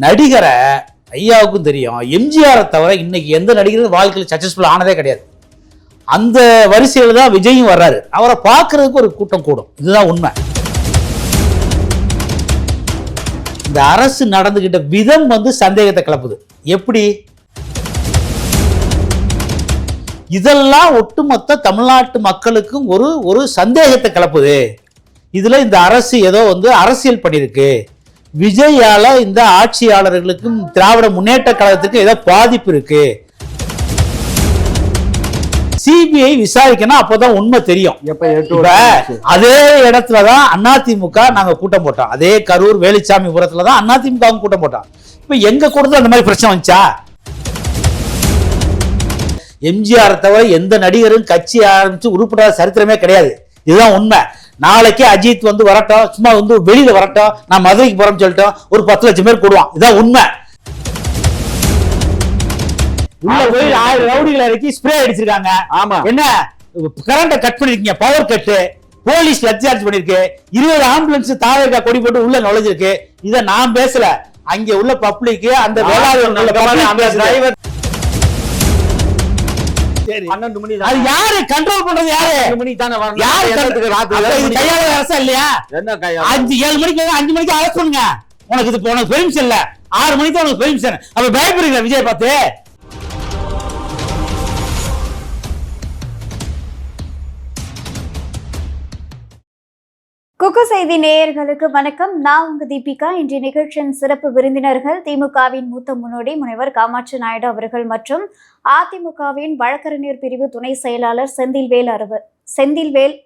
நடிகரை ஐயாவுக்கும் தெரியும், எம்ஜிஆரை தவிர இன்னைக்கு எந்த நடிகரும் வாழ்க்கையில் சக்சஸ்ஃபுல் ஆனதே கிடையாது. அந்த வரிசையில் தான் விஜயும் வர்றாரு. அவரை பார்க்கறதுக்கு ஒரு கூட்டம் கூடும், இதுதான் உண்மை. இந்த அரசு நடந்துகிட்ட விதம் சந்தேகத்தை கிளப்புது. எப்படி? இதெல்லாம் ஒட்டுமொத்த தமிழ்நாட்டு மக்களுக்கும் ஒரு சந்தேகத்தை கிளப்புது. இதுல இந்த அரசு ஏதோ அரசியல் பண்ணியிருக்கு, விஜயால இந்த ஆட்சியாளர்களுக்கும் திராவிட முன்னேற்ற கழகத்துக்கு ஏதோ பாதிப்பு இருக்கு, சிபிஐ விசாரிக்கணும், அப்பதான் உண்மை தெரியும். அதே இடத்துலதான் அதிமுக நாங்க கூட்டம் போட்டோம். அதே கரூர் வேலுச்சாமிபுரத்துலதான் அதிமுக கூட்டம் போட்டோம். இப்ப எங்க கூட்டத்துல அந்த மாதிரி பிரச்சனை வந்துச்சா? எம்ஜிஆர் தவிர எந்த நடிகரும் கட்சி ஆரம்பிச்சு உருப்படாத சரித்திரமே கிடையாது. இதுதான் உண்மை. நாளைக்கு அஜித் வரட்டும், சும்மா வெளியில வரட்டும், நான் மதுரைக்கு போறேன்னு சொல்லிட்டோம், ஒரு 10 லட்சம் பேர் கூடுவான். இதுதான் உண்மை. உள்ள போய் 1000 ரவுடிகளை இறக்கி ஸ்ப்ரே அடிச்சிருக்காங்க. ஆமா, என்ன கரண்ட கட் பண்ணிருக்கீங்க, பவர் கட்டு, போலீஸ் லட்சார்ஜ் பண்ணிருக்கு, 20 ஆம்புலன்ஸ் தாவேக்கா கொடி போட்டு உள்ள நுழைஞ்சிருக்கு. இத நான் பேசல, அங்க உள்ள பப்ளிக், அந்த டிரைவர். அது யாரு கண்ட்ரோல் பண்றது? கையாள அரசா இல்லையா? 5-7 மணிக்கு 5 மணிக்கு அரெஸ்ட் பண்ணுங்க. உனக்கு இது உனக்கு பெர்மிஷன் இல்ல, 6 மணிக்கு உனக்கு பெர்மிஷன். அப்ப பயப்படுறீங்க விஜய் பார்த்து? குக்கு செய்தி நேயர்களுக்கு வணக்கம். நான் உங்க தீபிகா. இன்றைய நிகழ்ச்சியின் சிறப்பு விருந்தினர்கள் திமுகவின் மூத்த முன்னோடி முனைவர் காமாட்சி நாயுடு அவர்கள் மற்றும் அதிமுகவின் வழக்கறிஞர் பிரிவு துணை செயலாளர் செந்தில்வேல்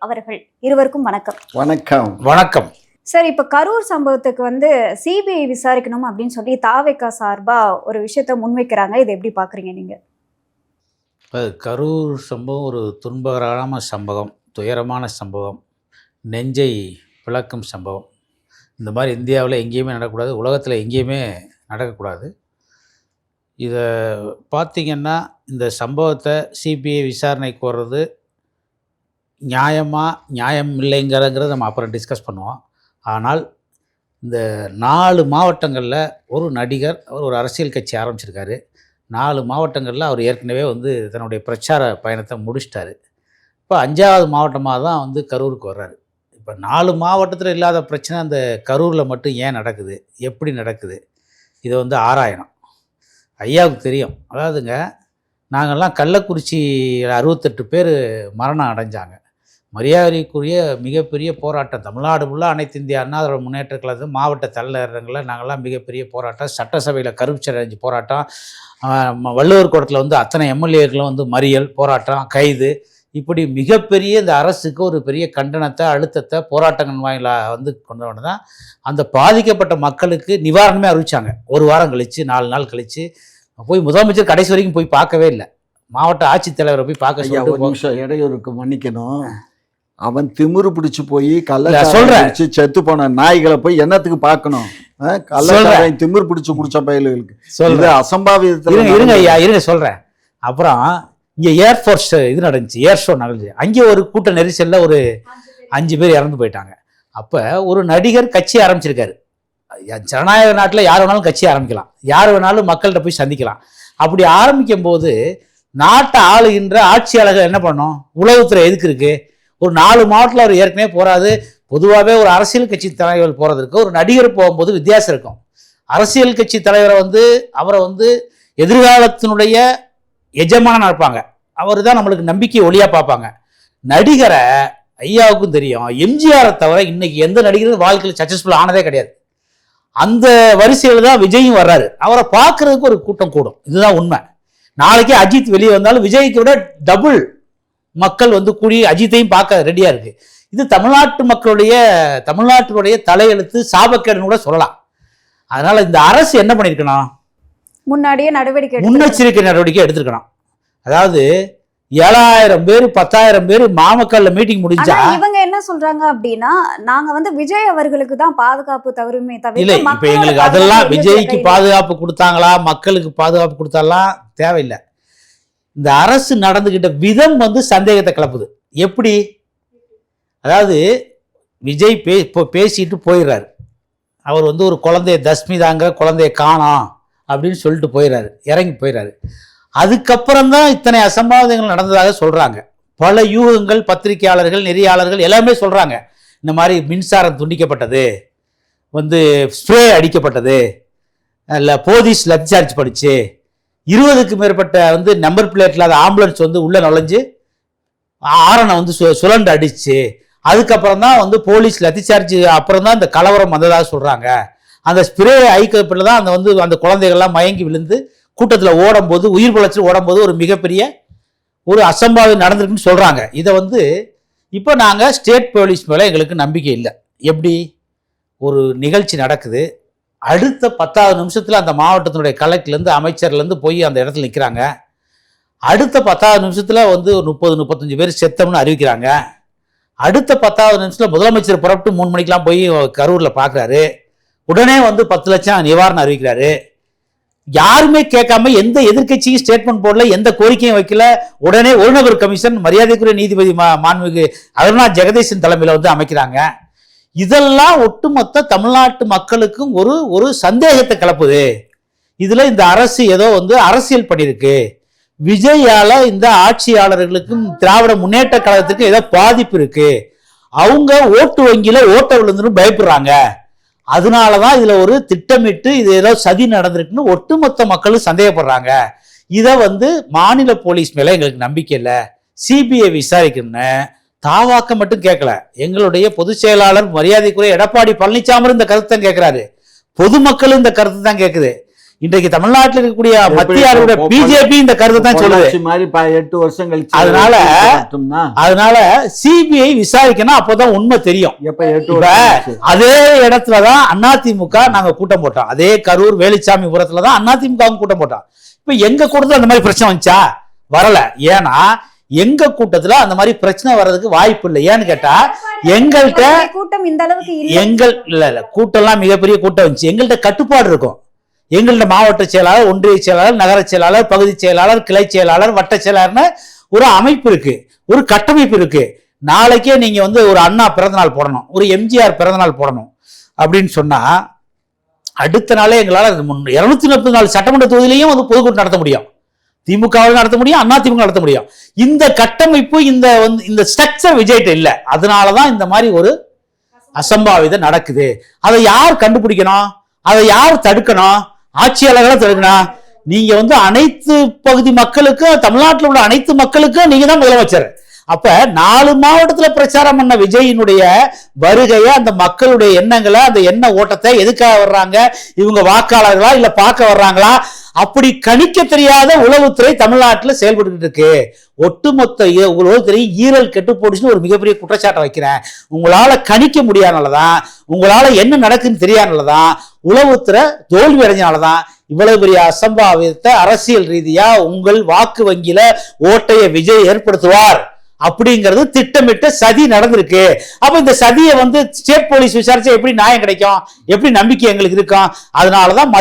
அவர்கள். இருவருக்கும் வணக்கம். வணக்கம். வணக்கம் சார், இப்ப கரூர் சம்பவத்துக்கு சிபிஐ விசாரிக்கணும் அப்படின்னு சொல்லி தாவேக்கா சார்பா ஒரு விஷயத்த முன்வைக்கிறாங்க. இதை எப்படி பாக்குறீங்க நீங்க? கரூர் சம்பவம் ஒரு துன்பகரமான சம்பவம், துயரமான சம்பவம், நெஞ்சை பிளக்கும் சம்பவம். இந்த மாதிரி இந்தியாவில் எங்கேயுமே நடக்கக்கூடாது, உலகத்தில் எங்கேயுமே நடக்கக்கூடாது. இதை பார்த்திங்கன்னா இந்த சம்பவத்தை சிபிஐ விசாரணைக்கு வர்றது நியாயம் இல்லைங்கிறத நம்ம அப்புறம் டிஸ்கஸ் பண்ணுவோம். ஆனால் இந்த 4 மாவட்டங்களில் ஒரு நடிகர், அவர் ஒரு அரசியல் கட்சி ஆரம்பிச்சிருக்காரு. 4 மாவட்டங்களில் அவர் ஏற்கனவே தன்னுடைய பிரச்சார பயணத்தை முடிச்சிட்டாரு. இப்போ 5ஆவது மாவட்டமாக தான் கரூருக்கு வர்றாரு. இப்போ 4 மாவட்டத்தில் இல்லாத பிரச்சனை அந்த கரூரில் மட்டும் ஏன் நடக்குது, எப்படி நடக்குது, இதை ஆராயணும். ஐயாவுக்கு தெரியும். அதாவதுங்க, நாங்கள்லாம் கள்ளக்குறிச்சியில் 68 பேர் மரணம் அடைஞ்சாங்க. மரியாதைக்குரிய மிகப்பெரிய போராட்டம் தமிழ்நாடு ஃபுல்லாக அனைத்து இந்திய அண்ணா திராவிட முன்னேற்ற கழகத்தில் மாவட்ட தலைநகரங்களில் நாங்கள்லாம் மிகப்பெரிய போராட்டம், சட்டசபையில் கருப்பு அடைஞ்சு போராட்டம், வள்ளுவர் கோட்டத்தில் அத்தனை எம்எல்ஏக்களும் மறியல் போராட்டம், கைது, இப்படி மிகப்பெரிய இந்த அரசுக்கு ஒரு பெரிய கண்டனத்தை, அழுத்தத்தை போராட்டங்கள் வாயிலாக கொண்டு வந்து தான் அந்த பாதிக்கப்பட்ட மக்களுக்கு நிவாரணமே அறிவிச்சாங்க. 1 வாரம் கழித்து 4 நாள் கழித்து போய் முதலமைச்சர் கடைசி வரைக்கும் போய் பார்க்கவே இல்லை. மாவட்ட ஆட்சித்தலைவரை போய் பார்க்க சொல்லிட்டு இடையூறுக்கு மன்னிக்கணும். அவன் திமிரு பிடிச்சு போய் கள்ளச்சாராயம் செத்து போன நாய்களை போய் என்னத்துக்கு பார்க்கணும்? கள்ளச்சாராயம் திமிரு பிடிச்சு குடிச்ச பயலுக்கு சொல்ற அசம்பாவிதத்தில் இருங்க ஐயா, இருங்க சொல்றேன். அப்புறம் இங்கே ஏர்ஃபோர்ஸ் நடந்துச்சு, ஏர் ஷோ நடந்துச்சு. அங்கே ஒரு கூட்ட நெரிசலில் ஒரு 5 பேர் இறந்து போயிட்டாங்க. அப்போ ஒரு நடிகர் கட்சி ஆரம்பிச்சிருக்காரு. ஜனநாயக நாட்டில் யார் வேணாலும் கட்சி ஆரம்பிக்கலாம், யார் வேணாலும் மக்கள்கிட்ட போய் சந்திக்கலாம். அப்படி ஆரம்பிக்கும் போது நாட்டை ஆளுகின்ற ஆட்சியாளர்கள் என்ன பண்ணணும்? உளவுத்துறை எதுக்கு இருக்கு? ஒரு 4 மாவட்டத்தில் அவர் ஏற்கனவே போறாது. பொதுவாகவே ஒரு அரசியல் கட்சி தலைவர் போகிறதுக்கு ஒரு நடிகர் போகும்போது வித்தியாசம் இருக்கும். அரசியல் கட்சி தலைவரை அவரை எதிர்காலத்தினுடைய எஜமானனா இருப்பாங்க, அவர் தான் நம்மளுக்கு நம்பிக்கை ஒளியா பார்ப்பாங்க. நடிகரை ஐயாவுக்கும் தெரியும், எம்ஜிஆரை தவிர இன்னைக்கு எந்த நடிகரும் வாழ்க்கையில் சக்சஸ்ஃபுல் ஆனதே கிடையாது. அந்த வரிசையில் தான் விஜயும் வர்றாரு. அவரை பார்க்கறதுக்கு ஒரு கூட்டம் கூடும், இதுதான் உண்மை. நாளைக்கு அஜித் வெளியே வந்தாலும் விஜய்க்கு விட டபுள் மக்கள் கூடி அஜித்தையும் பார்க்க ரெடியா இருக்கு. இது தமிழ்நாட்டினுடைய தலையெழுத்து, சாபக்கேடுன்னு கூட சொல்லலாம். அதனால இந்த அரசு என்ன பண்ணிருக்கணும்? முன்னெச்சரிக்கை நடவடிக்கை எடுத்திருக்கணும். அதாவது 7000 பேர் 10,000 பேர் மாமக்கல்ல மீட்டிங் முடிஞ்சா இவங்க என்ன சொல்றாங்க அப்படின்னா, நாங்க விஜய் அவர்களுக்கு தான் பாதுகாப்பு தவறுமே தவிர இல்ல. இப்ப எங்களுக்கு அதெல்லாம் விஜய்க்கு பாதுகாப்பு கொடுத்தாங்களா, மக்களுக்கு பாதுகாப்பு கொடுத்தாலாம் தேவையில்லை. இந்த அரசு நடந்துகிட்ட விதம் சந்தேகத்தை கிளப்புது. எப்படி? அதாவது விஜய் பேசிட்டு போயிடுறாரு, அவர் வந்து ஒரு குழந்தைய தஸ்மிதாங்கிற குழந்தைய காணோம் அப்படின்னு சொல்லிட்டு போயிடுறாரு, இறங்கி போயிடுறாரு. அதுக்கப்புறம் தான் இத்தனை அசம்பாவிதங்கள் நடந்ததாக சொல்கிறாங்க. பல யூகங்கள், பத்திரிகையாளர்கள், நெறியாளர்கள் எல்லாமே சொல்கிறாங்க. இந்த மாதிரி மின்சாரம் துண்டிக்கப்பட்டது, வந்து ஸ்ப்ரே அடிக்கப்பட்டது, இல்லை போலீஸ் லட்சார்ஜ் படிச்சு 20க்கு மேற்பட்ட வந்து நம்பர் பிளேட் இல்லாத ஆம்புலன்ஸ் வந்து உள்ளே நுழைஞ்சு ஆரனை வந்து சுழண்டு அடிச்சு, அதுக்கப்புறம் தான் வந்து போலீஸ் லத்திச்சார்ஜ் அப்புறம் தான் இந்த கலவரம் வந்ததாக சொல்கிறாங்க. அந்த ஸ்ப்ரே ஐக்கப்பட்டு தான் அந்த குழந்தைகள்லாம் மயங்கி விழுந்து கூட்டத்தில் ஓடும்போது, உயிர் பழச்சு ஓடும்போது ஒரு மிகப்பெரிய ஒரு அசம்பாவிதம் நடந்திருக்குன்னு சொல்கிறாங்க. இதை வந்து இப்போ நாங்கள் ஸ்டேட் போலீஸ் மேலே எங்களுக்கு நம்பிக்கை இல்லை. எப்படி ஒரு நிகழ்ச்சி நடக்குது, அடுத்த 10வது நிமிஷத்தில் அந்த மாவட்டத்தினுடைய கலெக்டர்லேருந்து அமைச்சர்லேருந்து போய் அந்த இடத்துல நிற்கிறாங்க. அடுத்த 10வது நிமிஷத்தில் வந்து 30-35 பேர் செத்தம்னு அறிவிக்கிறாங்க. அடுத்த 10வது நிமிஷத்தில் முதலமைச்சர் புறப்பட்டு 3 மணிக்கெலாம் போய் கரூரில் பார்க்குறாரு. உடனே வந்து 10 லட்சம் நிவாரணம் அறிவிக்கிறாரு. யாருமே கேட்காம எந்த எதிர்க்கட்சியும் ஸ்டேட்மெண்ட் போடல, எந்த கோரிக்கையும் வைக்கல. உடனே ஒரு நபர் கமிஷன் மரியாதைக்குரிய நீதிபதி மாண்புமிகு அருணாச்சல ஜெகதீசன் தலைமையில் வந்து அமைக்கிறாங்க. இதெல்லாம் ஒட்டுமொத்த தமிழ்நாட்டு மக்களுக்கும் ஒரு சந்தேகத்தை கிளப்புது. இதுல இந்த அரசு ஏதோ வந்து அரசியல் பண்ணியிருக்கு, விஜயால இந்த ஆட்சியாளர்களுக்கும் திராவிட முன்னேற்ற கழகத்துக்கும் ஏதோ பாதிப்பு இருக்கு, அவங்க ஓட்டு வங்கியில ஓட்ட விழுந்துன்னு பயப்படுறாங்க, அதனாலதான் இதுல ஒரு திட்டமிட்டு இது ஏதோ சதி நடந்திருக்குன்னு ஒட்டுமொத்த மக்களும் சந்தேகப்படுறாங்க. இதை வந்து மாநில போலீஸ் மேல எங்களுக்கு நம்பிக்கை இல்லை, சிபிஐ விசாரிக்கணும்னு தாவாக்க மட்டும் கேட்கல, எங்களுடைய பொதுச் செயலாளர் மரியாதைக்குரிய எடப்பாடி பழனிசாமி இந்த கருத்தை கேட்கிறாரு, பொதுமக்களும் இந்த கருத்து தான் கேட்குது. இன்றைக்கு தமிழ்நாட்டில் இருக்கக்கூடிய மத்திய அரசு பிஜேபி இந்த கருத்தை தான் சொல்லுது. 8 வருஷம் கழிச்சு அதனால சிபிஐ விசாரிக்கணும், அப்போதான் உண்மை தெரியும். அதே இடத்துலதான் அதிமுக நாங்க கூட்டம் போட்டோம், அதே கரூர் வேலுச்சாமிபுரத்துலதான் அதிமுக கூட்டம் போட்டோம். இப்ப எங்க கூட்டத்துல அந்த மாதிரி பிரச்சனை வந்துச்சா? வரல. ஏன்னா எங்க கூட்டத்துல அந்த மாதிரி பிரச்சனை வர்றதுக்கு வாய்ப்பு இல்லை. ஏன்னு கேட்டா எங்கள்கிட்ட கூட்டம் இந்த அளவுக்கு இல்ல கூட்டம்லாம் மிகப்பெரிய கூட்டம் வந்துச்சு. எங்கள்கிட்ட கட்டுப்பாடு இருக்கும். எங்கள்கிட்ட மாவட்ட செயலாளர், ஒன்றிய செயலாளர், நகர செயலாளர், பகுதி செயலாளர், கிளை செயலாளர், வட்ட செயலாளர்னு ஒரு அமைப்பு இருக்கு, ஒரு கட்டமைப்பு இருக்கு. நாளைக்கே நீங்க வந்து ஒரு அண்ணா பிறந்தநாள் போடணும், ஒரு எம்ஜிஆர் பிறந்தநாள் போடணும் அப்படின்னு சொன்னா அடுத்த நாளே எங்களால் 244 சட்டமன்ற தொகுதியிலையும் வந்து பொதுக்கூட்டம் நடத்த முடியும், திமுகவில் நடத்த முடியும், அண்ணா திமுக நடத்த முடியும். இந்த கட்டமைப்பு இந்த ஸ்ட்ரக்சர் விஜய்கிட்ட இல்லை. அதனாலதான் இந்த மாதிரி ஒரு அசம்பாவிதம் நடக்குது. அதை யார் கண்டுபிடிக்கணும்? அதை யார் தடுக்கணும்? ஆட்சியாளர்களை தடுக்கணும். நீங்க வந்து அனைத்து பகுதி மக்களுக்கும், தமிழ்நாட்டில் உள்ள அனைத்து மக்களுக்கும் நீங்க தான் முதலமைச்சர். அப்ப 4 மாவட்டத்துல பிரச்சாரம் பண்ண விஜயினுடைய வருகைய, அந்த மக்களுடைய எண்ணங்களை, அந்த எண்ண ஓட்டத்தை எதுக்காக வர்றாங்க, இவங்க வாக்காளர்களா இல்ல பார்க்க வர்றாங்களா, அப்படி கணிக்க தெரியாத உளவுத்துறை தமிழ்நாட்டில் செயல்பட்டு இருக்கு. ஒட்டுமொத்த உளவுத்துறை ஈரல் கெட்டு போடுச்சுன்னு ஒரு மிகப்பெரிய குற்றச்சாட்டை வைக்கிறேன். உங்களால கணிக்க முடியாதனாலதான், உங்களால என்ன நடக்குன்னு தெரியாதனாலதான், உளவுத்துறை தோல்வி அடைஞ்சனாலதான் இவ்வளவு பெரிய அசம்பாவிதத்தை அரசியல் ரீதியா உங்கள் வாக்கு வங்கியில ஓட்டைய விஜய் ஏற்படுத்துவார் அப்படிங்கிறது திட்டமிட்ட சதி நடந்திருக்கு. அப்ப இந்த சதியை வந்து ஸ்டேட் போலீஸ் விசாரிச்சா எப்படி நியாயம் கிடைக்கும்? எப்படி நம்பிக்கை எங்களுக்கு இருக்கும்? அதனாலதான்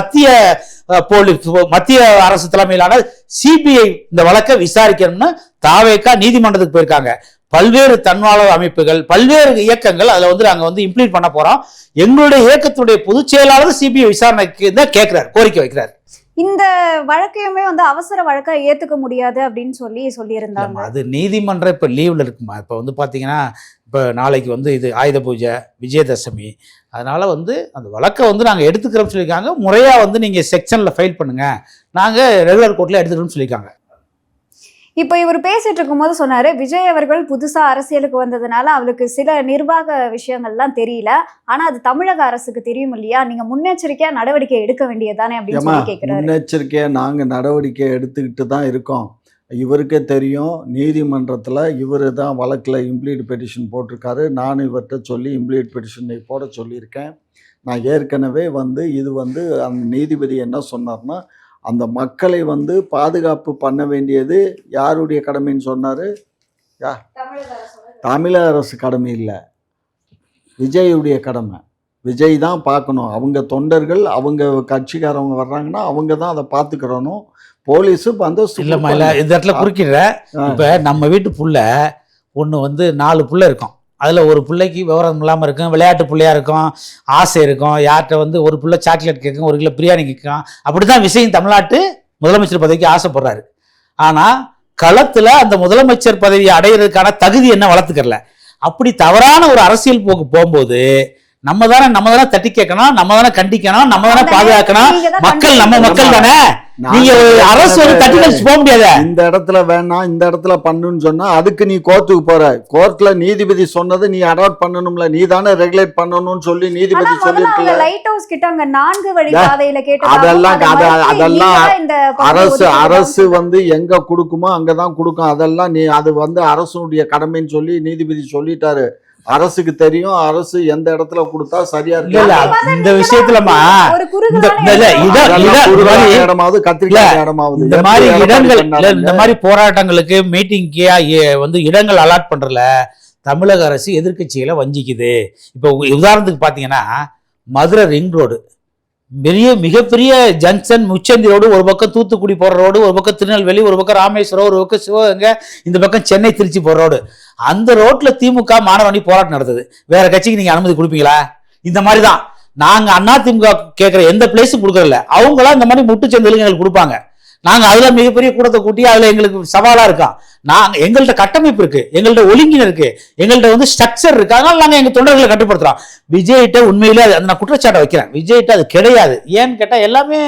மத்திய அரசு தலைமையிலான சிபிஐ இந்த வழக்கை விசாரிக்கணும்னு தாவேகா நீதிமன்றத்துக்கு போயிருக்காங்க. பல்வேறு தன்னார்வ அமைப்புகள், பல்வேறு இயக்கங்கள் அதுல வந்து நாங்க வந்து இம்ப்ளீட் பண்ண போறோம். எங்களுடைய இயக்கத்துடைய பொதுச் செயலாளர் சிபிஐ விசாரணைக்கு தான் கேட்கிறார், கோரிக்கை வைக்கிறார். இந்த வழக்கையுமே வந்து அவசர வழக்கா ஏத்துக்க முடியாது அப்படின்னு சொல்லியிருந்தாங்க. அது நீதிமன்றம் இப்ப லீவ்ல இருக்குமா? இப்ப வந்து பாத்தீங்கன்னா இப்ப நாளைக்கு வந்து இது ஆயுத பூஜை, விஜயதசமி, அதனால வந்து அந்த வழக்கை வந்து நாங்க எடுத்துக்கிறோம்னு சொல்லியிருக்காங்க. முறையா வந்து நீங்க செக்ஷன்ல ஃபைல் பண்ணுங்க, நாங்க ரெகுலர் கோர்ட்ல எடுத்துக்கிறோம்னு சொல்லியிருக்காங்க. இப்போ இவர் பேசிட்டு இருக்கும்போது சொன்னாரு, விஜய் அவர்கள் புதுசா அரசியலுக்கு வந்ததுனால அவருக்கு சில நிர்வாக விஷயங்கள்லாம் தெரியல, ஆனா அது தமிழக அரசுக்கு தெரியும் இல்லையா, நீங்க முன்னெச்சரிக்கையா நடவடிக்கை எடுக்க வேண்டியதானே அப்படின்னு சொல்லி கேட்கிறாரு. முன்னெச்சரிக்கையா நாங்க நடவடிக்கை எடுத்துக்கிட்டு தான் இருக்கோம். இவருக்கே தெரியும், நீதிமன்றத்தில் இவர் தான் வழக்கில் இம்ப்ளீட் பெட்டிஷன் போட்டிருக்காரு. நான் இவர்கிட்ட சொல்லி இம்ப்ளீட் பெட்டிஷனை போட சொல்லியிருக்கேன். நான் ஏற்கனவே வந்து இது வந்து அந்த நீதிபதி என்ன சொன்னார்னா, அந்த மக்களை வந்து பாதுகாப்பு பண்ண வேண்டியது யாருடைய கடமைன்னு சொன்னார்? தமிழக அரசு கடமை இல்லை, விஜயுடைய கடமை. விஜய் தான் பார்க்கணும். அவங்க தொண்டர்கள், அவங்க கட்சிக்காரவங்க வர்றாங்கன்னா அவங்க தான் அதை பார்த்துக்கிறணும். போலீஸு வந்து இல்லைம்மா, இல்லை இந்த இடத்துல குறுக்கிடுற. இப்போ நம்ம வீட்டு புள்ள ஒன்று வந்து 4 புள்ள இருக்கும், அதில் ஒரு பிள்ளைக்கு விவரம் இல்லாமல் இருக்கும், விளையாட்டு பிள்ளையாக இருக்கும், ஆசை இருக்கும், யார்கிட்ட வந்து ஒரு பிள்ளை சாக்லேட் கேட்கும், ஒரு கிலோ பிரியாணி கேட்கும். அப்படி தான் விஜய் தமிழ்நாட்டு முதலமைச்சர் பதவிக்கு ஆசைப்படுறாரு. ஆனால் களத்தில் அந்த முதலமைச்சர் பதவியை அடையிறதுக்கான தகுதி என்ன வளர்த்துக்கறல. அப்படி தவறான ஒரு அரசியல் போக்கு போகும்போது நம்ம தானே தட்டி கேட்கணும், நம்ம தானே கண்டிக்கணும், நம்ம தானே பாதுகாக்கணும். மக்கள் நம்ம மக்கள் தானே. நீங்க அரசு ஒரு தட்டி கழிச்சு போக முடியாது. இந்த இடத்துல வேணாம், இந்த இடத்துல பண்ணுன்னு சொன்னா அதுக்கு நீ கோர்ட்டுக்கு போற. கோர்ட்ல நீதிபதி சொன்னது நீ அடாப்ட் பண்ணணும்ல, நீ தானே ரெகுலேட் பண்ணணும்னு சொல்லி நீதிபதி சொல்லிருக்கல. லைட் ஹவுஸ் கிட்ட அங்க 4 வழி பாதையில அதெல்லாம் அரசு வந்து எங்க கொடுக்குமோ அங்கதான் கொடுக்கும். அதெல்லாம் நீ அது வந்து அரசுடைய கடமைன்னு சொல்லி நீதிபதி சொல்லிட்டாரு. அரசுக்கு தெரியும் அரசு எந்த இடத்துல கொடுத்தா சரியா இருக்கு. இந்த விஷயத்துலமா இந்த மாதிரி போராட்டங்களுக்கு மீட்டிங்க்கு வந்து இடங்கள் அலாட் பண்றல தமிழக அரசு எதிர்க்கட்சிகளை வஞ்சிக்குது. இப்போ உதாரணத்துக்கு பாத்தீங்கன்னா மதுரை ரிங் ரோடு மிகப்பெரிய ஜங்ஷன், முச்சந்தி ரோடு, ஒரு பக்கம் தூத்துக்குடி போற ரோடு, ஒரு பக்கம் திருநெல்வேலி, ஒரு பக்கம் ராமேஸ்வரம், ஒரு பக்கம் சிவகங்கை, இந்த பக்கம் சென்னை திருச்சி போற ரோடு. அந்த ரோட்ல திமுக மாணவணி போராட்டம் நடத்துது. வேற கட்சிக்கு நீங்க அனுமதி கொடுப்பீங்களா? இந்த மாதிரி தான் நாங்க அதிமுக கேட்கிற எந்த பிளேஸும் கொடுக்கறதில்ல. அவங்களா இந்த மாதிரி முட்டுச்சந்தையில எங்களுக்கு கொடுப்பாங்க. நாங்க அதுல மிகப்பெரிய கூட்டத்தை கூட்டி அதுல எங்களுக்கு சவாலா இருக்கோம். நாங்க எங்கள்கிட்ட கட்டமைப்பு இருக்கு, எங்கள்கிட்ட ஒழுங்கின இருக்கு, எங்கள்கிட்ட வந்து ஸ்ட்ரக்சர் இருக்கு. அதனால நாங்க எங்க தொண்டர்களை கட்டுப்படுத்துறோம். விஜய்கிட்ட உண்மையிலே அது நான் குற்றச்சாட்டை வைக்கிறேன். விஜய்கிட்ட அது கிடையாது. ஏன்னு கேட்டா எல்லாமே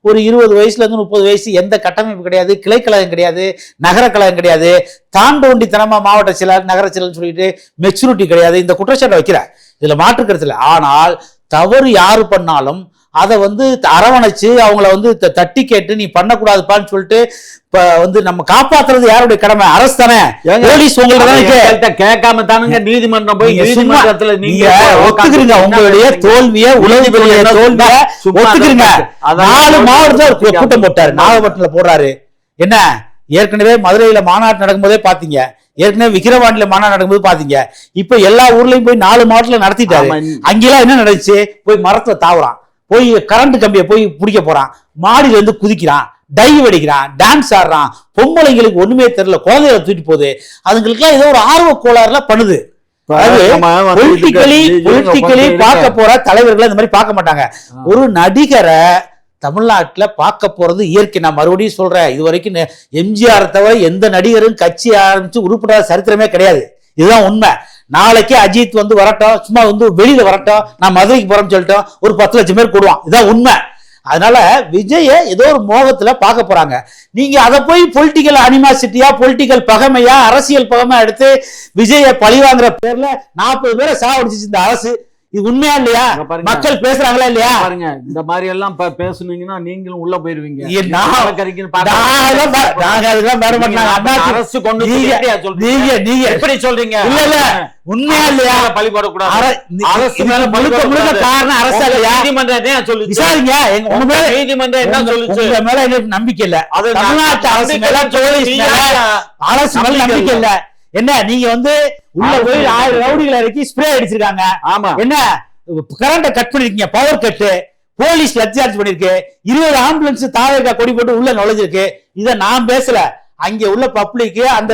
ஒரு 20 வயசுல இருந்து 30 வயசு, எந்த கட்டமைப்பு கிடையாது, கிளைக்கழகம் கிடையாது, நகர கழகம் கிடையாது, தாண்டோண்டித்தனமா மாவட்ட செயலர் நகர செயலர் சொல்லிட்டு மெச்சூரிட்டி கிடையாது. இந்த குற்றச்சாட்டை வைக்கிறேன், இதுல மாற்றுக்கிறது இல்லை. ஆனால் தவறு யாரு பண்ணாலும் அதை வந்து அரவணைச்சு அவங்கள வந்து தட்டி கேட்டு நீ பண்ணக்கூடாதுப்பான்னு சொல்லிட்டு வந்து நம்ம காப்பாத்துறது யாருடைய கடமை? அரசு தானே, போலீஸ் உங்கள்ட்ட கேட்காம தானுங்க நீதிமன்றம் போய் நீதிமன்றத்துல நீங்க ஒத்துக்கிறீங்க. உங்களுடைய தோல்வியை, உளவுத்துறைய தோல்வியை ஒத்துக்கிறீங்க. 4 மாவட்டத்துல கூட்டம் போட்டாரு, நாகப்பட்டினத்துல போடுறாரு. என்ன ஏற்கனவே மதுரையில மாநாட்டு நடக்கும்போதே பாத்தீங்க, ஏற்கனவே விக்கிரவாண்டியில மாநாடு நடக்கும்போது பாத்தீங்க. இப்ப எல்லா ஊர்லயும் போய் 4 மாவட்டத்துல நடத்திட்டாரு. அங்கெல்லாம் என்ன நடந்துச்சு? போய் மரத்துல தாவறான், போய் கரண்ட் கம்பியை போய் பிடிக்க போறான், மாடியில இருந்து குதிக்கிறான், டைவ் அடிக்கிறான், டான்ஸ் ஆடுறான். பொம்பளைங்களுக்கு ஒண்ணுமே தெரியல, குழந்தைகளை தூக்கிட்டு போகுது. அதுங்களுக்கு எல்லாம் ஏதோ ஒரு ஆர்வ கோளாறுல பண்ணுது. பொலிட்டிக்கலி பார்க்க போற தலைவர்களை இந்த மாதிரி பார்க்க மாட்டாங்க. ஒரு நடிகரை தமிழ்நாட்டுல பார்க்க போறது இயற்கை. நான் மறுபடியும் சொல்றேன், இது வரைக்கும் எம்ஜிஆர் தவிர எந்த நடிகரும் கட்சி ஆரம்பிச்சு உருப்படாத சரித்திரமே கிடையாது. இதுதான் உண்மை. நாளைக்கே அஜித் வந்து வரட்டும், சும்மா வந்து வெளியில வரட்டும், நான் மதுரைக்கு போறேன்னு சொல்லிட்டோம், ஒரு 10 லட்சம் பேர் கூடுவான். இதான் உண்மை. அதனால விஜய ஏதோ ஒரு மோகத்துல பார்க்க போறாங்க. நீங்க அதை போய் பொலிட்டிக்கல் அனிமாசிட்டியா, பொலிட்டிக்கல் பகமையா, அரசியல் பகமையா எடுத்து விஜய பழிவாங்கிற பேர்ல 40 பேரை சாவடிச்சு இந்த அரசு. இது உண்மையா இல்லையா? மக்கள் பேசுறாங்களா இல்லையா? பாருங்க, இந்த மாதிரி எல்லாம் பேசுனீங்கன்னா நீங்களும் உள்ள போயிருவீங்க. அரசு கொண்டு நீங்க எப்படி சொல்றீங்க? இல்ல இல்ல உண்மையா இல்லையா? பழி போடக்கூடாது. அரசு மேல முழுக்க முழுக்க காரணம் அரசு இல்லையா? நீதிமன்றம் சொல்லுச்சு. விசாரிங்க, உங்க மேல நீதிமன்றம் என்ன சொல்லுச்சு? உங்க மேல எனக்கு நம்பிக்கை இல்ல. தமிழ்நாட்டு அரசு மேல, அரசு மேல நம்பிக்கை இல்ல. என்ன நீங்க வந்து உள்ள போய் 1000 ரவுடிகளை இறக்கி ஸ்ப்ரே அடிச்சிருக்காங்க. ஆமா, என்ன கரண்ட கட் பண்ணிருக்கீங்க, பவர் கட்டு, போலீஸ் லட்சார்ஜ் பண்ணிருக்கு, 20 ஆம்புலன்ஸ் தாவேகா கொடி போட்டு உள்ள நுழைஞ்சிருக்கு. இத நான் பேசல, அங்க உள்ள பப்ளிக், அந்த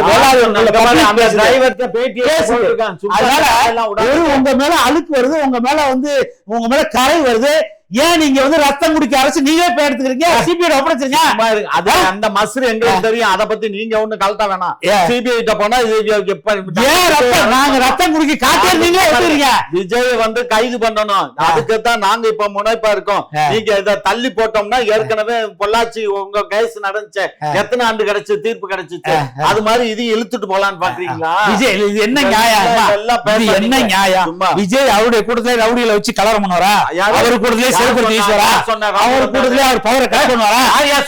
உங்க மேல அழுக்கு வருது, உங்க மேல வந்து உங்க மேல கரை வருது. ஏன் நீங்க வந்து ரத்தம் குடிக்க அரசு நீங்களே போய் எடுத்துக்கிறீங்க? சிபிஐ ஒப்படைச்சிருங்க. அது அந்த மஸ்ரு எங்களுக்கு தெரியும், அத பத்தி நீங்க ஒண்ணு கலட்ட வேணாம். சிபிஐ கிட்ட போனா நாங்க ரத்தம் குடிக்க காட்டி நீங்களே எடுத்துறீங்க. விஜய் வந்து கைது பண்ணணும், அதுக்கு தான் நாங்க இப்ப முனைப்பா இருக்கோம். நீங்க இத தள்ளி போட்டோம்னா, ஏற்கனவே பொள்ளாச்சி உங்க கேஸ் நடந்துச்சு, எத்தனை ஆண்டு கிடைச்சு தீர்ப்பு கிடைச்சிச்சு, அது மாதிரி இது இழுத்துட்டு போலான்னு பாக்குறீங்களா? விஜய் இது என்ன நியாயம்? என்ன நியாயம்? விஜய் அவருடைய கூட்டத்துல ரவுடிகளை வச்சு கலவரம் பண்ணுவாரா? அவரு கூட்டத்திலே அவர் கூட்டத்திலே அவர் பவரை கலெக்ட் பண்ணுவாரா? 1000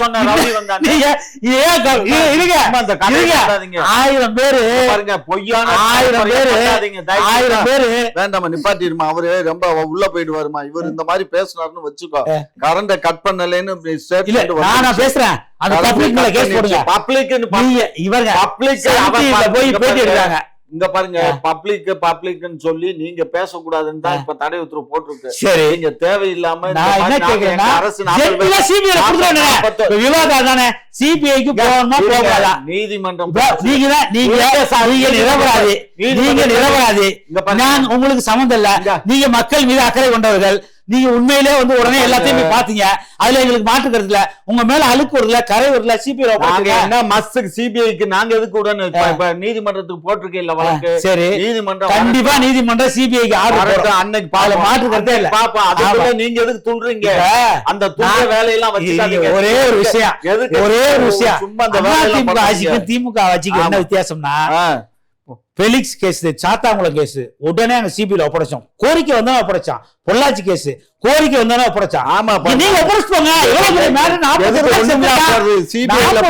பேரு பொய்யான 1000 பேரு வேண்டாமா நிப்பாட்டிருமா. அவரு ரொம்ப உள்ள போயிடுவாருமா. இவர் இந்த மாதிரி பேசுறாருன்னு வச்சுக்கோ, கரண்ட கட் பண்ணலன்னு நானா பேசுறேன். அந்த பப்ளிக் மேல கேஸ் போடுங்க. பப்ளிக் இவங்க பப்ளிக் போய் பேட்டி எடுக்கிறாங்க. இங்க பாருங்க, பப்ளிக்னு சொல்லி நீங்க பேசக்கூடாதுன்னு தான் இப்ப தடை உத்தரவு போட்டிருக்கு. சரி, நீங்க தேவையில்லாம நான் என்ன கேக்குறேன்னா, அரசு விவாதம் தானே, சிபிஐக்கு போகணுமா போகாதா? நீதிமன்றம் நீங்க நிரபராதி, நான் உங்களுக்கு சம்மந்தம் இல்ல. நீங்க மக்கள் மீது அக்கறை கொண்டவர்கள், நீங்க உண்மையிலே வந்து உடனே எல்லாத்தையுமே பாத்தீங்க. அதுல எங்களுக்கு மாற்று கருத்து இல்ல. உங்க மேல அழுக்கு வருதுல, கரை வருதுல, சிபிஐக்கு நாங்க எதுக்கு உடனே நீதிமன்றத்துக்கு போட்டிருக்கேன் வழக்கு. சரி, நீதிமன்றம் கண்டிப்பா நீதிமன்றம் சிபிஐக்கு ஆர்டர் அன்னைக்கு மாற்று கருத்தே இல்ல. பாப்பா, அதுக்குள்ள நீங்க எதுக்கு துள்றீங்க? அந்த துள்ள வேலையெல்லாம் வச்சுக்காதீங்க. ஒரே ஒரு விஷயம், சும்மா அந்த திமுக ஆட்சிக்கும் திமுக ஆட்சிக்கு என்ன வித்தியாசம்னா, பெலிக்ஸ் கேஸ், சாத்தாங்குளம் கேஸ் உடனே அங்க சிபிஐல ஒப்படைச்சோம். கோரிக்கை வந்தாலும் ஒப்படைச்சான். பொள்ளாச்சி கேஸ் கோரிக்கை வந்தாலும் ஒப்படைச்சான். ஆமா, நீங்க ஒப்படைச்சுக்கோங்க. சிபிஐல